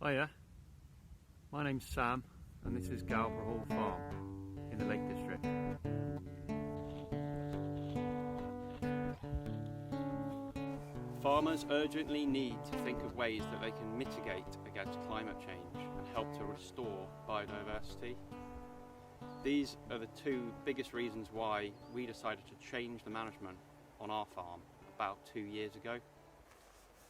Hiya, my name's Sam and this is Gowbarrow Farm in the Lake District. Farmers urgently need to think of ways that they can mitigate against climate change and help to restore biodiversity. These are the two biggest reasons why we decided to change the management on our farm about 2 years ago.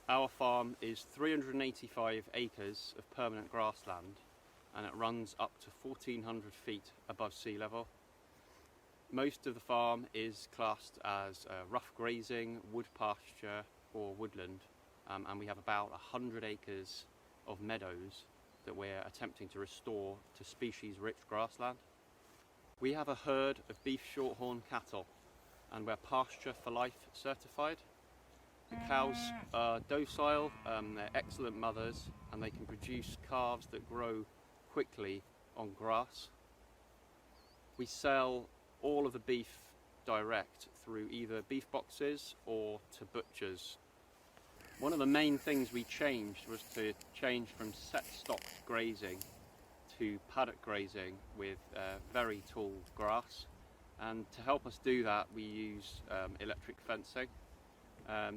Our farm is 385 acres of permanent grassland and it runs up to 1400 feet above sea level. Most of the farm is classed as rough grazing, wood pasture or woodland, and we have about 100 acres of meadows that we're attempting to restore to species-rich grassland. We have a herd of beef shorthorn cattle and we're pasture for life certified. The cows are docile, they're excellent mothers and they can produce calves that grow quickly on grass. We sell all of the beef direct through either beef boxes or to butchers. One of the main things we changed was to change from set stock grazing to paddock grazing with very tall grass, and to help us do that we use electric fencing.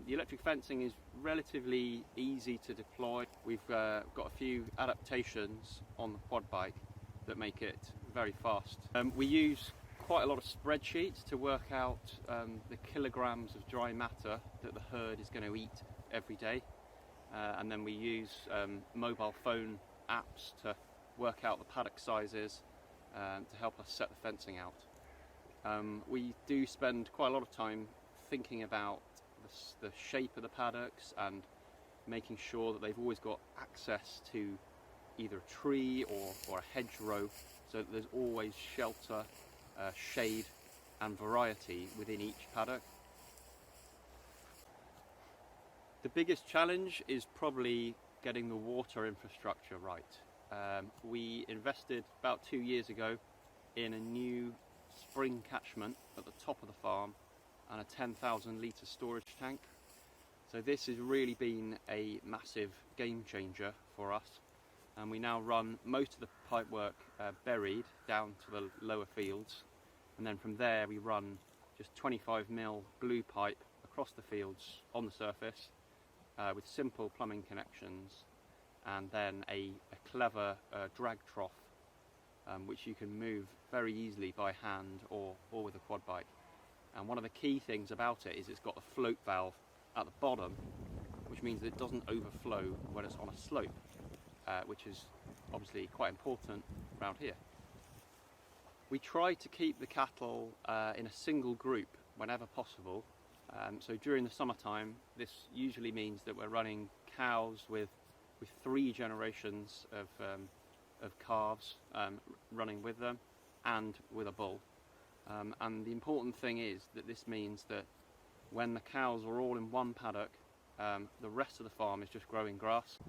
The electric fencing is relatively easy to deploy. We've got a few adaptations on the quad bike that make it very fast. We use quite a lot of spreadsheets to work out the kilograms of dry matter that the herd is going to eat every day, and then we use mobile phone apps to work out the paddock sizes to help us set the fencing out. We do spend quite a lot of time thinking about the shape of the paddocks and making sure that they've always got access to either a tree or a hedgerow, so that there's always shelter, shade and variety within each paddock. The biggest challenge is probably getting the water infrastructure right. We invested about 2 years ago in a new spring catchment at the top of the farm and a 10,000 litre storage tank. So this has really been a massive game changer for us, and we now run most of the pipework buried down to the lower fields, and then from there we run just 25mm blue pipe across the fields on the surface with simple plumbing connections, and then a clever drag trough which you can move very easily by hand or with a quad bike. And one of the key things about it is it's got a float valve at the bottom, which means that it doesn't overflow when it's on a slope, which is obviously quite important around here. We try to keep the cattle in a single group whenever possible. So during the summertime, this usually means that we're running cows with 3 generations of calves running with them and with a bull. And the important thing is that this means that when the cows are all in one paddock, the rest of the farm is just growing grass.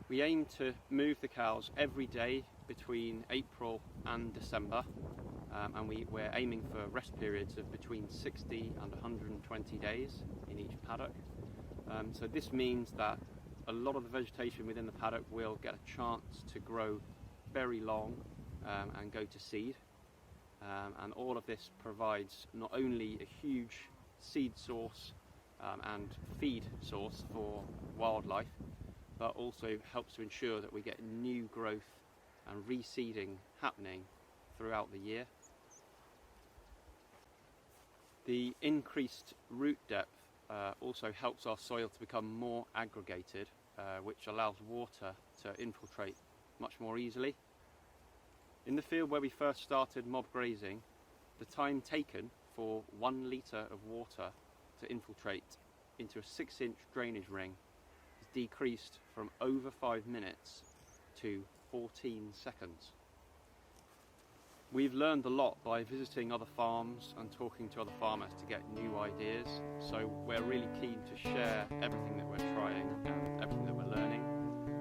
We aim to move the cows every day between April and December, and we're aiming for rest periods of between 60 and 120 days in each paddock. So this means that a lot of the vegetation within the paddock will get a chance to grow very long and go to seed. And all of this provides not only a huge seed source and feed source for wildlife, but also helps to ensure that we get new growth and reseeding happening throughout the year. The increased root depth also helps our soil to become more aggregated, which allows water to infiltrate much more easily. In the field where we first started mob grazing, the time taken for 1 litre of water to infiltrate into a 6-inch drainage ring has decreased from over 5 minutes to 14 seconds. We've learned a lot by visiting other farms and talking to other farmers to get new ideas, so we're really keen to share everything that we're trying and everything that we're learning,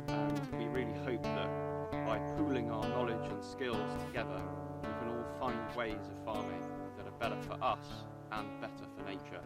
and we really hope that by pooling our knowledge and skills together, we can all find ways of farming that are better for us and better for nature.